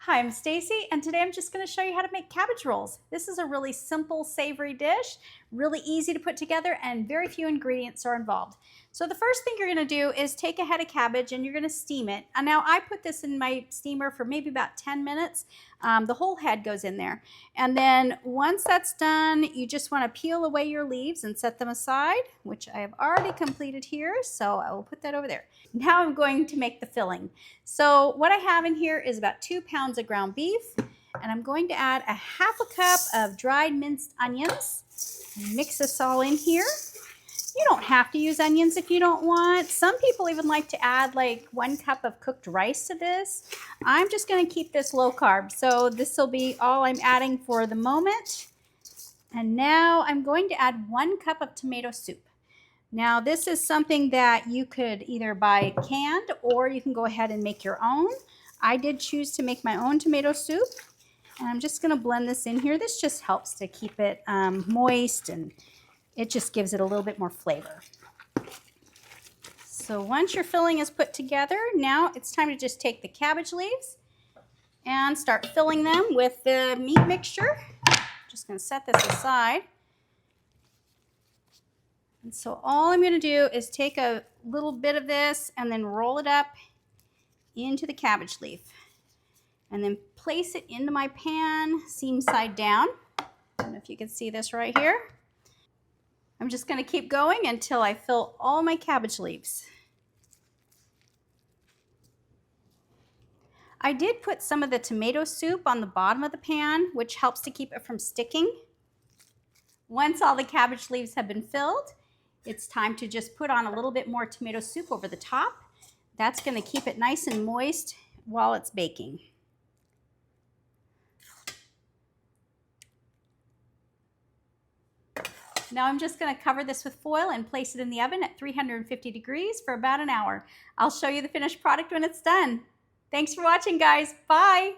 Hi, I'm Stacy, and today I'm just going to show you how to make cabbage rolls. This is a really simple, savory dish, really easy to put together, and very few ingredients are involved. So the first thing you're going to do is take a head of cabbage and you're going to steam it. And now I put this in my steamer for maybe about 10 minutes. The whole head goes in there. And then once that's done, you just want to peel away your leaves and set them aside, which I have already completed here, so I will put that over there. Now I'm going to make the filling. So what I have in here is about 2 pounds of ground beef, and I'm going to add a half a cup of dried minced onions. Mix this all in here. You don't have to use onions if you don't want. Some people even like to add like 1 cup of cooked rice to this. I'm just going to keep this low carb, so this will be all I'm adding for the moment. And now I'm going to add 1 cup of tomato soup. Now this is something that you could either buy canned or you can go ahead and make your own. I did choose to make my own tomato soup, and I'm just going to blend this in here. This just helps to keep it moist, and it just gives it a little bit more flavor. So once your filling is put together, now it's time to just take the cabbage leaves and start filling them with the meat mixture. Just going to set this aside. And so all I'm going to do is take a little bit of this and then roll it up into the cabbage leaf. And then place it into my pan, seam side down. I don't know if you can see this right here. I'm just going to keep going until I fill all my cabbage leaves. I did put some of the tomato soup on the bottom of the pan, which helps to keep it from sticking. Once all the cabbage leaves have been filled, it's time to just put on a little bit more tomato soup over the top. That's going to keep it nice and moist while it's baking. Now I'm just going to cover this with foil and place it in the oven at 350 degrees for about an hour. I'll show you the finished product when it's done. Thanks for watching, guys. Bye.